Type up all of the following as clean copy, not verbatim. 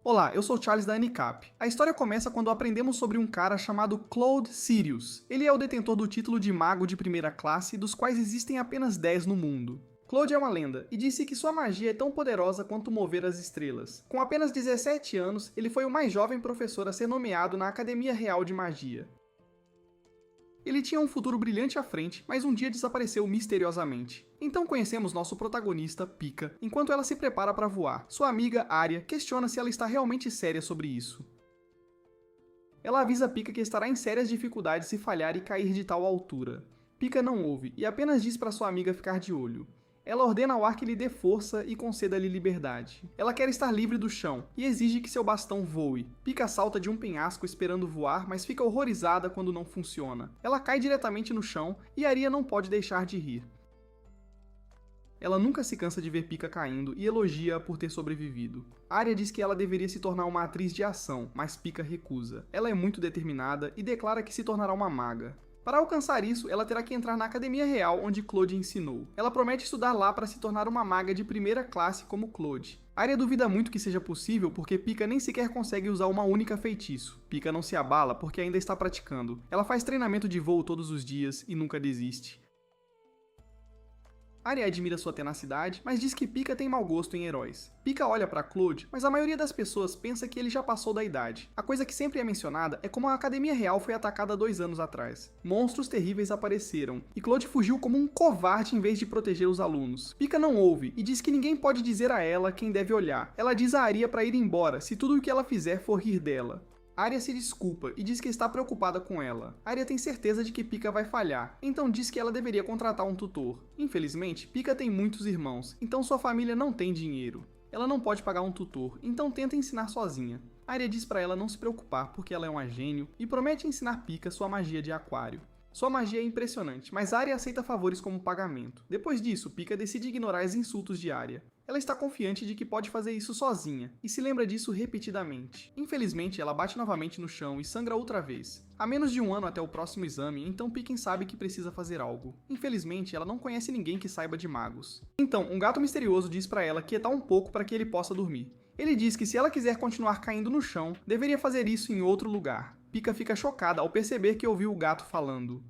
Olá, eu sou o Charles da Anicap. A história começa quando aprendemos sobre um cara chamado Claude Sirius. Ele é o detentor do título de mago de primeira classe, dos quais existem apenas 10 no mundo. Claude é uma lenda, e disse que sua magia é tão poderosa quanto mover as estrelas. Com apenas 17 anos, ele foi o mais jovem professor a ser nomeado na Academia Real de Magia. Ele tinha um futuro brilhante à frente, mas um dia desapareceu misteriosamente. Então conhecemos nosso protagonista, Pika, enquanto ela se prepara para voar. Sua amiga, Arya, questiona se ela está realmente séria sobre isso. Ela avisa Pika que estará em sérias dificuldades se falhar e cair de tal altura. Pika não ouve e apenas diz para sua amiga ficar de olho. Ela ordena ao ar que lhe dê força e conceda-lhe liberdade. Ela quer estar livre do chão e exige que seu bastão voe. Pika salta de um penhasco esperando voar, mas fica horrorizada quando não funciona. Ela cai diretamente no chão e Arya não pode deixar de rir. Ela nunca se cansa de ver Pika caindo e elogia-a por ter sobrevivido. Arya diz que ela deveria se tornar uma atriz de ação, mas Pika recusa. Ela é muito determinada e declara que se tornará uma maga. Para alcançar isso, ela terá que entrar na Academia Real onde Claude ensinou. Ela promete estudar lá para se tornar uma maga de primeira classe como Claude. Arya duvida muito que seja possível porque Pika nem sequer consegue usar uma única feitiço. Pika não se abala porque ainda está praticando. Ela faz treinamento de voo todos os dias e nunca desiste. Arya admira sua tenacidade, mas diz que Pika tem mau gosto em heróis. Pika olha para Claude, mas a maioria das pessoas pensa que ele já passou da idade. A coisa que sempre é mencionada é como a Academia Real foi atacada 2 anos atrás. Monstros terríveis apareceram, e Claude fugiu como um covarde em vez de proteger os alunos. Pika não ouve, e diz que ninguém pode dizer a ela quem deve olhar. Ela diz a Arya para ir embora, se tudo o que ela fizer for rir dela. Arya se desculpa e diz que está preocupada com ela. Arya tem certeza de que Pika vai falhar, então diz que ela deveria contratar um tutor. Infelizmente, Pika tem muitos irmãos, então sua família não tem dinheiro. Ela não pode pagar um tutor, então tenta ensinar sozinha. Arya diz para ela não se preocupar porque ela é um gênio e promete ensinar Pika sua magia de aquário. Sua magia é impressionante, mas Arya aceita favores como pagamento. Depois disso, Pika decide ignorar os insultos de Arya. Ela está confiante de que pode fazer isso sozinha, e se lembra disso repetidamente. Infelizmente, ela bate novamente no chão e sangra outra vez. Há menos de um ano até o próximo exame, então Piquen sabe que precisa fazer algo. Infelizmente, ela não conhece ninguém que saiba de magos. Então, um gato misterioso diz para ela quietar um pouco para que ele possa dormir. Ele diz que se ela quiser continuar caindo no chão, deveria fazer isso em outro lugar. Pika fica chocada ao perceber que ouviu o gato falando.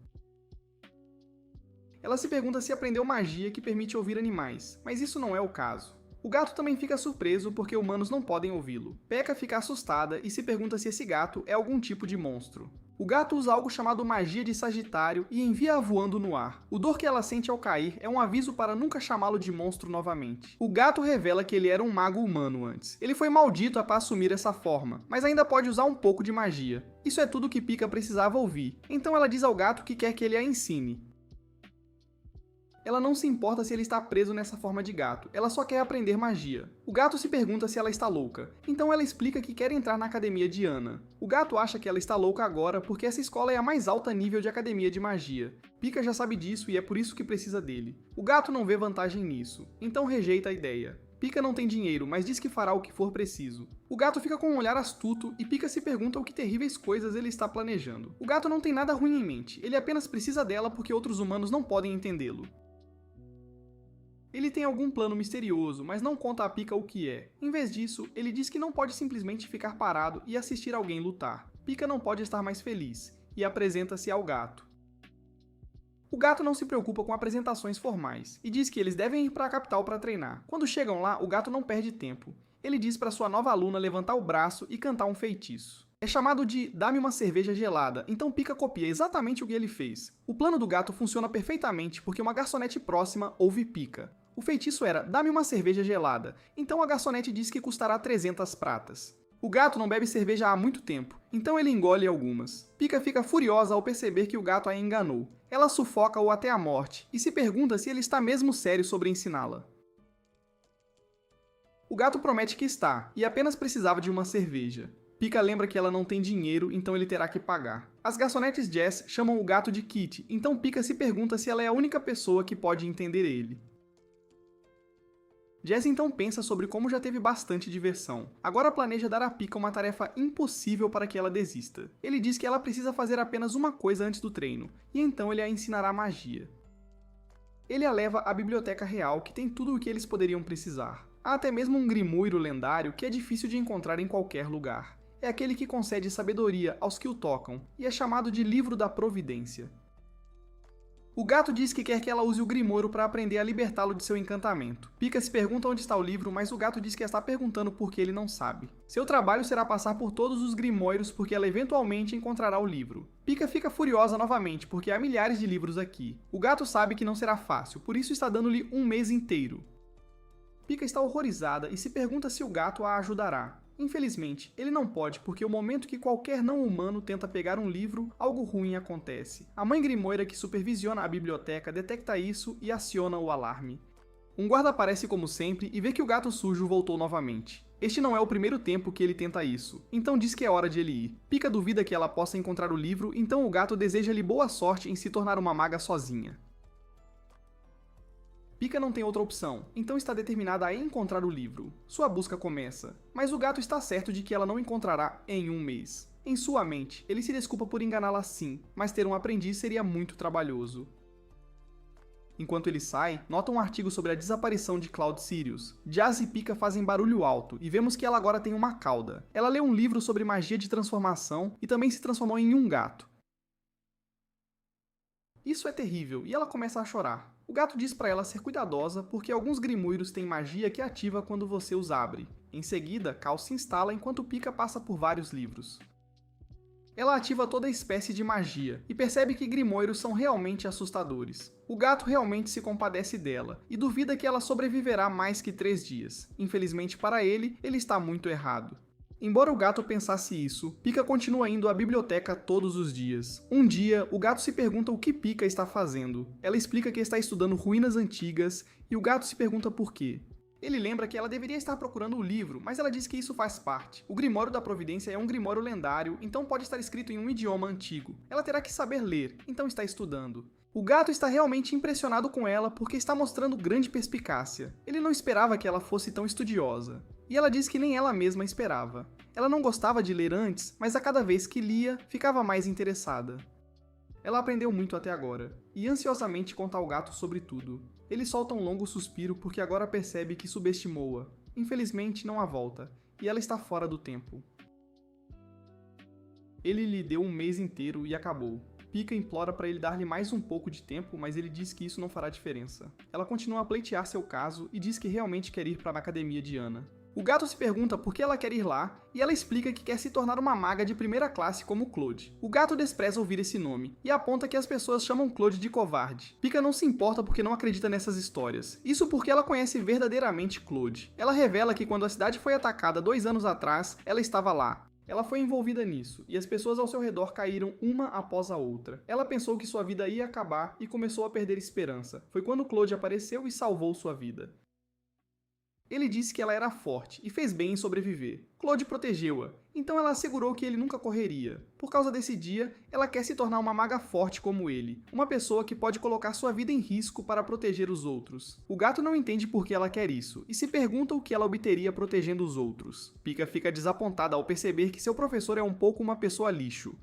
Ela se pergunta se aprendeu magia que permite ouvir animais, mas isso não é o caso. O gato também fica surpreso porque humanos não podem ouvi-lo. Pekka fica assustada e se pergunta se esse gato é algum tipo de monstro. O gato usa algo chamado magia de Sagitário e envia-a voando no ar. O dor que ela sente ao cair é um aviso para nunca chamá-lo de monstro novamente. O gato revela que ele era um mago humano antes. Ele foi maldito para assumir essa forma, mas ainda pode usar um pouco de magia. Isso é tudo que Pika precisava ouvir. Então ela diz ao gato que quer que ele a ensine. Ela não se importa se ele está preso nessa forma de gato, ela só quer aprender magia. O gato se pergunta se ela está louca, então ela explica que quer entrar na academia de Ana. O gato acha que ela está louca agora porque essa escola é a mais alta nível de academia de magia. Pika já sabe disso e é por isso que precisa dele. O gato não vê vantagem nisso, então rejeita a ideia. Pika não tem dinheiro, mas diz que fará o que for preciso. O gato fica com um olhar astuto e Pika se pergunta o que terríveis coisas ele está planejando. O gato não tem nada ruim em mente, ele apenas precisa dela porque outros humanos não podem entendê-lo. Ele tem algum plano misterioso, mas não conta a Pika o que é. Em vez disso, ele diz que não pode simplesmente ficar parado e assistir alguém lutar. Pika não pode estar mais feliz, e apresenta-se ao gato. O gato não se preocupa com apresentações formais, e diz que eles devem ir para a capital para treinar. Quando chegam lá, o gato não perde tempo. Ele diz para sua nova aluna levantar o braço e cantar um feitiço. É chamado de "dá-me uma cerveja gelada", então Pika copia exatamente o que ele fez. O plano do gato funciona perfeitamente porque uma garçonete próxima ouve Pika. O feitiço era "dá-me uma cerveja gelada", então a garçonete diz que custará 300 pratas. O gato não bebe cerveja há muito tempo, então ele engole algumas. Pika fica furiosa ao perceber que o gato a enganou. Ela sufoca-o até a morte e se pergunta se ele está mesmo sério sobre ensiná-la. O gato promete que está, e apenas precisava de uma cerveja. Pika lembra que ela não tem dinheiro, então ele terá que pagar. As garçonetes Jess chamam o gato de Kitty, então Pika se pergunta se ela é a única pessoa que pode entender ele. Jess então pensa sobre como já teve bastante diversão. Agora planeja dar a Pika uma tarefa impossível para que ela desista. Ele diz que ela precisa fazer apenas uma coisa antes do treino, e então ele a ensinará magia. Ele a leva à Biblioteca Real, que tem tudo o que eles poderiam precisar. Há até mesmo um grimoiro lendário que é difícil de encontrar em qualquer lugar. É aquele que concede sabedoria aos que o tocam, e é chamado de Livro da Providência. O gato diz que quer que ela use o grimoiro para aprender a libertá-lo de seu encantamento. Pika se pergunta onde está o livro, mas o gato diz que está perguntando porque ele não sabe. Seu trabalho será passar por todos os grimóiros porque ela eventualmente encontrará o livro. Pika fica furiosa novamente porque há milhares de livros aqui. O gato sabe que não será fácil, por isso está dando-lhe um mês inteiro. Pika está horrorizada e se pergunta se o gato a ajudará. Infelizmente, ele não pode, porque o momento que qualquer não-humano tenta pegar um livro, algo ruim acontece. A mãe grimoira que supervisiona a biblioteca detecta isso e aciona o alarme. Um guarda aparece como sempre e vê que o gato sujo voltou novamente. Este não é o primeiro tempo que ele tenta isso, então diz que é hora de ele ir. Pika duvida que ela possa encontrar o livro, então o gato deseja-lhe boa sorte em se tornar uma maga sozinha. Pika não tem outra opção, então está determinada a encontrar o livro. Sua busca começa, mas o gato está certo de que ela não encontrará em um mês. Em sua mente, ele se desculpa por enganá-la sim, mas ter um aprendiz seria muito trabalhoso. Enquanto ele sai, nota um artigo sobre a desaparição de Cloud Sirius. Jazz e Pika fazem barulho alto, e vemos que ela agora tem uma cauda. Ela lê um livro sobre magia de transformação e também se transformou em um gato. Isso é terrível, e ela começa a chorar. O gato diz para ela ser cuidadosa porque alguns grimoiros têm magia que ativa quando você os abre. Em seguida, Cal se instala enquanto Pika passa por vários livros. Ela ativa toda espécie de magia e percebe que grimoiros são realmente assustadores. O gato realmente se compadece dela e duvida que ela sobreviverá mais que 3 dias. Infelizmente para ele, ele está muito errado. Embora o gato pensasse isso, Pika continua indo à biblioteca todos os dias. Um dia, o gato se pergunta o que Pika está fazendo. Ela explica que está estudando ruínas antigas e o gato se pergunta por quê. Ele lembra que ela deveria estar procurando o livro, mas ela diz que isso faz parte. O Grimório da Providência é um grimório lendário, então pode estar escrito em um idioma antigo. Ela terá que saber ler, então está estudando. O gato está realmente impressionado com ela porque está mostrando grande perspicácia. Ele não esperava que ela fosse tão estudiosa. E ela diz que nem ela mesma esperava. Ela não gostava de ler antes, mas a cada vez que lia, ficava mais interessada. Ela aprendeu muito até agora, e ansiosamente conta ao gato sobre tudo. Ele solta um longo suspiro porque agora percebe que subestimou-a. Infelizmente não há volta, e ela está fora do tempo. Ele lhe deu um mês inteiro e acabou. Pika implora para ele dar-lhe mais um pouco de tempo, mas ele diz que isso não fará diferença. Ela continua a pleitear seu caso e diz que realmente quer ir para a academia de Ana. O gato se pergunta por que ela quer ir lá, e ela explica que quer se tornar uma maga de primeira classe como Claude. O gato despreza ouvir esse nome, e aponta que as pessoas chamam Claude de covarde. Pika não se importa porque não acredita nessas histórias. Isso porque ela conhece verdadeiramente Claude. Ela revela que quando a cidade foi atacada 2 anos atrás, ela estava lá. Ela foi envolvida nisso, e as pessoas ao seu redor caíram uma após a outra. Ela pensou que sua vida ia acabar e começou a perder esperança. Foi quando Claude apareceu e salvou sua vida. Ele disse que ela era forte e fez bem em sobreviver. Claude protegeu-a, então ela assegurou que ele nunca correria. Por causa desse dia, ela quer se tornar uma maga forte como ele, uma pessoa que pode colocar sua vida em risco para proteger os outros. O gato não entende por que ela quer isso, e se pergunta o que ela obteria protegendo os outros. Pika fica desapontada ao perceber que seu professor é um pouco uma pessoa lixo.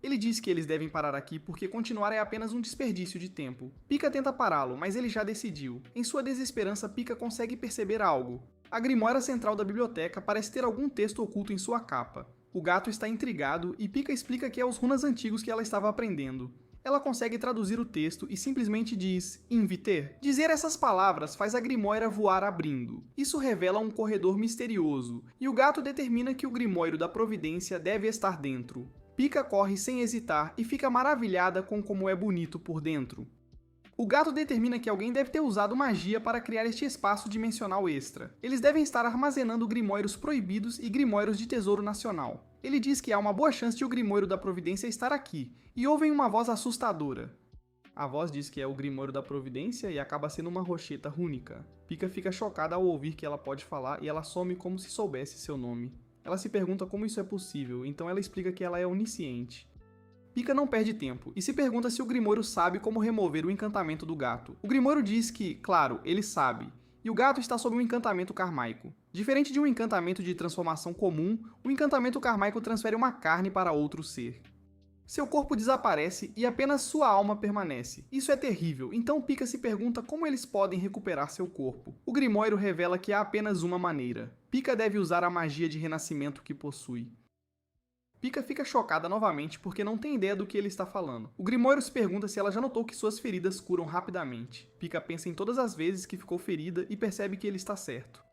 Ele diz que eles devem parar aqui porque continuar é apenas um desperdício de tempo. Pika tenta pará-lo, mas ele já decidiu. Em sua desesperança, Pika consegue perceber algo. A grimória central da biblioteca parece ter algum texto oculto em sua capa. O gato está intrigado e Pika explica que é os runas antigos que ela estava aprendendo. Ela consegue traduzir o texto e simplesmente diz Inviter. Dizer essas palavras faz a grimória voar abrindo. Isso revela um corredor misterioso, e o gato determina que o grimório da Providência deve estar dentro. Pika corre sem hesitar e fica maravilhada com como é bonito por dentro. O gato determina que alguém deve ter usado magia para criar este espaço dimensional extra. Eles devem estar armazenando grimóiros proibidos e grimóiros de tesouro nacional. Ele diz que há uma boa chance de o grimório da Providência estar aqui, e ouvem uma voz assustadora. A voz diz que é o Grimório da Providência e acaba sendo uma rocheta rúnica. Pika fica chocada ao ouvir que ela pode falar e ela some como se soubesse seu nome. Ela se pergunta como isso é possível, então ela explica que ela é onisciente. Pika não perde tempo e se pergunta se o Grimório sabe como remover o encantamento do gato. O Grimório diz que, claro, ele sabe, e o gato está sob um encantamento karmaico. Diferente de um encantamento de transformação comum, o encantamento karmaico transfere uma carne para outro ser. Seu corpo desaparece e apenas sua alma permanece. Isso é terrível, então Pika se pergunta como eles podem recuperar seu corpo. O Grimório revela que há apenas uma maneira. Pika deve usar a magia de renascimento que possui. Pika fica chocada novamente porque não tem ideia do que ele está falando. O Grimório se pergunta se ela já notou que suas feridas curam rapidamente. Pika pensa em todas as vezes que ficou ferida e percebe que ele está certo.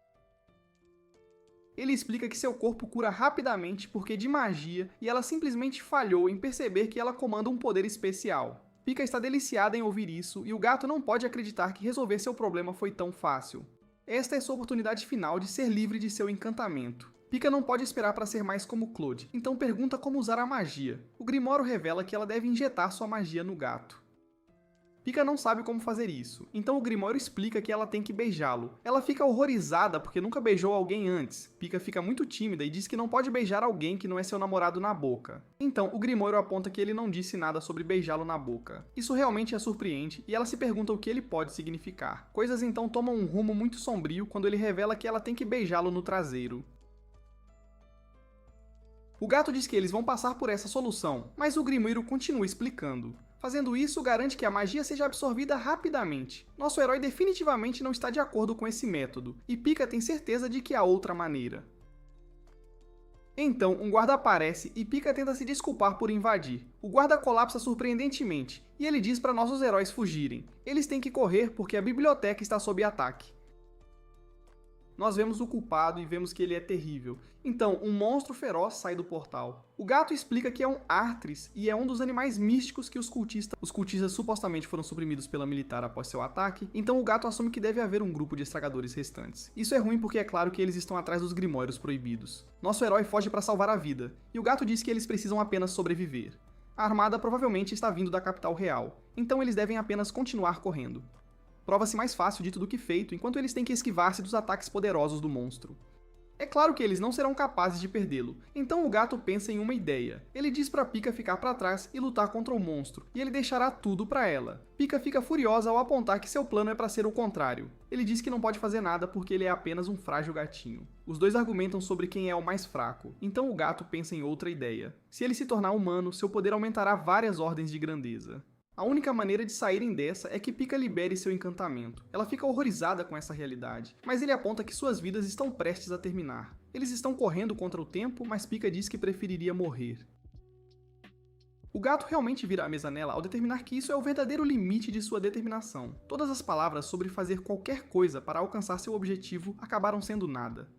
Ele explica que seu corpo cura rapidamente porque de magia e ela simplesmente falhou em perceber que ela comanda um poder especial. Pika está deliciada em ouvir isso e o gato não pode acreditar que resolver seu problema foi tão fácil. Esta é sua oportunidade final de ser livre de seu encantamento. Pika não pode esperar para ser mais como Claude, então pergunta como usar a magia. O Grimório revela que ela deve injetar sua magia no gato. Pika não sabe como fazer isso, então o Grimório explica que ela tem que beijá-lo. Ela fica horrorizada porque nunca beijou alguém antes. Pika fica muito tímida e diz que não pode beijar alguém que não é seu namorado na boca. Então, o Grimório aponta que ele não disse nada sobre beijá-lo na boca. Isso realmente a surpreende e ela se pergunta o que ele pode significar. Coisas então tomam um rumo muito sombrio quando ele revela que ela tem que beijá-lo no traseiro. O gato diz que eles vão passar por essa solução, mas o Grimório continua explicando. Fazendo isso, garante que a magia seja absorvida rapidamente. Nosso herói definitivamente não está de acordo com esse método, e Pika tem certeza de que há outra maneira. Então, um guarda aparece e Pika tenta se desculpar por invadir. O guarda colapsa surpreendentemente, e ele diz para nossos heróis fugirem. Eles têm que correr porque a biblioteca está sob ataque. Nós vemos o culpado e vemos que ele é terrível. Então, um monstro feroz sai do portal. O gato explica que é um Artris e é um dos animais místicos que os cultistas supostamente foram suprimidos pela militar após seu ataque, então o gato assume que deve haver um grupo de estragadores restantes. Isso é ruim porque é claro que eles estão atrás dos Grimórios proibidos. Nosso herói foge para salvar a vida, e o gato diz que eles precisam apenas sobreviver. A armada provavelmente está vindo da capital real, então eles devem apenas continuar correndo. Prova-se mais fácil dito do que feito, enquanto eles têm que esquivar-se dos ataques poderosos do monstro. É claro que eles não serão capazes de perdê-lo, então o gato pensa em uma ideia. Ele diz para Pika ficar para trás e lutar contra o monstro, e ele deixará tudo para ela. Pika fica furiosa ao apontar que seu plano é para ser o contrário. Ele diz que não pode fazer nada porque ele é apenas um frágil gatinho. Os dois argumentam sobre quem é o mais fraco, então o gato pensa em outra ideia. Se ele se tornar humano, seu poder aumentará várias ordens de grandeza. A única maneira de saírem dessa é que Pika libere seu encantamento. Ela fica horrorizada com essa realidade, mas ele aponta que suas vidas estão prestes a terminar. Eles estão correndo contra o tempo, mas Pika diz que preferiria morrer. O gato realmente vira a mesa nela ao determinar que isso é o verdadeiro limite de sua determinação. Todas as palavras sobre fazer qualquer coisa para alcançar seu objetivo acabaram sendo nada.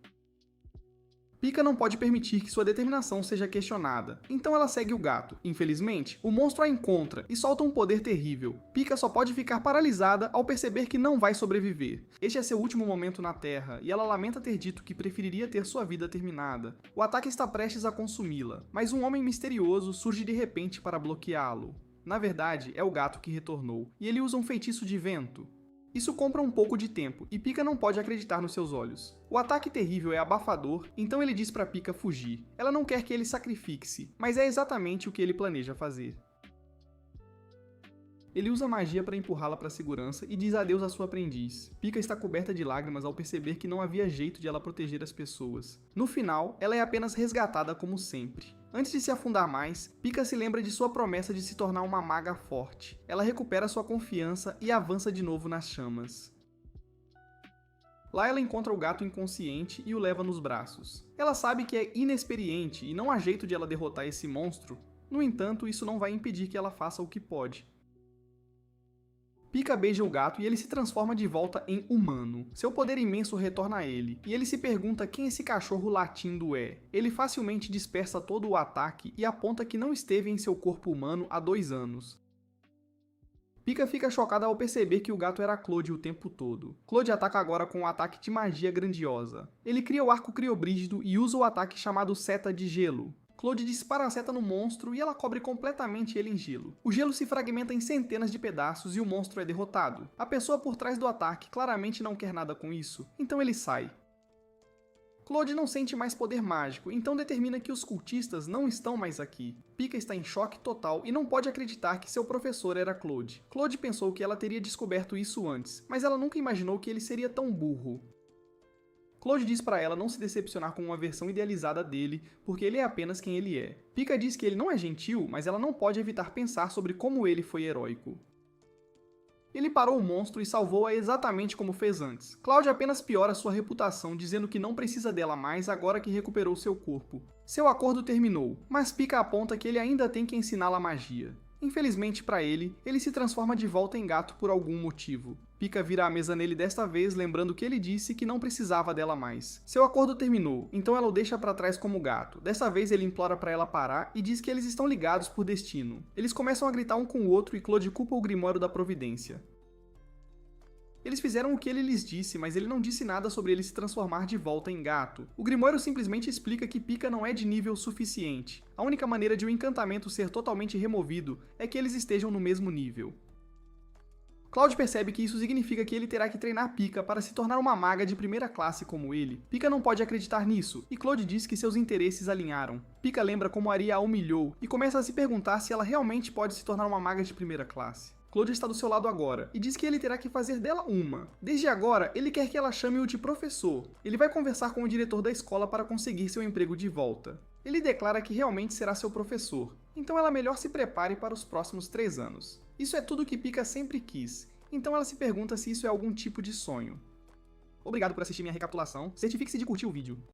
Pika não pode permitir que sua determinação seja questionada, então ela segue o gato. Infelizmente, o monstro a encontra e solta um poder terrível. Pika só pode ficar paralisada ao perceber que não vai sobreviver. Este é seu último momento na Terra, e ela lamenta ter dito que preferiria ter sua vida terminada. O ataque está prestes a consumi-la, mas um homem misterioso surge de repente para bloqueá-lo. Na verdade, é o gato que retornou, e ele usa um feitiço de vento. Isso compra um pouco de tempo, e Pika não pode acreditar nos seus olhos. O ataque terrível é abafador, então ele diz para Pika fugir. Ela não quer que ele sacrifique-se, mas é exatamente o que ele planeja fazer. Ele usa magia para empurrá-la para a segurança e diz adeus à sua aprendiz. Pika está coberta de lágrimas ao perceber que não havia jeito de ela proteger as pessoas. No final, ela é apenas resgatada como sempre. Antes de se afundar mais, Pika se lembra de sua promessa de se tornar uma maga forte. Ela recupera sua confiança e avança de novo nas chamas. Lá ela encontra o gato inconsciente e o leva nos braços. Ela sabe que é inexperiente e não há jeito de ela derrotar esse monstro. No entanto, isso não vai impedir que ela faça o que pode. Pika beija o gato e ele se transforma de volta em humano. Seu poder imenso retorna a ele, e ele se pergunta quem esse cachorro latindo é. Ele facilmente dispersa todo o ataque e aponta que não esteve em seu corpo humano há 2 anos. Pika fica chocada ao perceber que o gato era Claude o tempo todo. Claude ataca agora com um ataque de magia grandiosa. Ele cria o arco criobrígido e usa o ataque chamado Seta de Gelo. Claude dispara a seta no monstro e ela cobre completamente ele em gelo. O gelo se fragmenta em centenas de pedaços e o monstro é derrotado. A pessoa por trás do ataque claramente não quer nada com isso, então ele sai. Claude não sente mais poder mágico, então determina que os cultistas não estão mais aqui. Pika está em choque total e não pode acreditar que seu professor era Claude. Claude pensou que ela teria descoberto isso antes, mas ela nunca imaginou que ele seria tão burro. Claude diz pra ela não se decepcionar com uma versão idealizada dele, porque ele é apenas quem ele é. Pika diz que ele não é gentil, mas ela não pode evitar pensar sobre como ele foi heróico. Ele parou o monstro e salvou-a exatamente como fez antes. Claude apenas piora sua reputação, dizendo que não precisa dela mais agora que recuperou seu corpo. Seu acordo terminou, mas Pika aponta que ele ainda tem que ensiná-la magia. Infelizmente para ele, ele se transforma de volta em gato por algum motivo. Pika vira a mesa nele desta vez, lembrando que ele disse que não precisava dela mais. Seu acordo terminou, então ela o deixa para trás como gato. Dessa vez ele implora para ela parar e diz que eles estão ligados por destino. Eles começam a gritar um com o outro e Claude culpa o Grimório da Providência. Eles fizeram o que ele lhes disse, mas ele não disse nada sobre ele se transformar de volta em gato. O Grimório simplesmente explica que Pika não é de nível suficiente. A única maneira de o encantamento ser totalmente removido é que eles estejam no mesmo nível. Claude percebe que isso significa que ele terá que treinar Pika para se tornar uma maga de primeira classe como ele. Pika não pode acreditar nisso, e Claude diz que seus interesses alinharam. Pika lembra como Aria a humilhou, e começa a se perguntar se ela realmente pode se tornar uma maga de primeira classe. Claude está do seu lado agora, e diz que ele terá que fazer dela uma. Desde agora, ele quer que ela chame-o de professor. Ele vai conversar com o diretor da escola para conseguir seu emprego de volta. Ele declara que realmente será seu professor, então ela melhor se prepare para os próximos 3 anos. Isso é tudo que Pika sempre quis, então ela se pergunta se isso é algum tipo de sonho. Obrigado por assistir minha recapitulação, certifique-se de curtir o vídeo.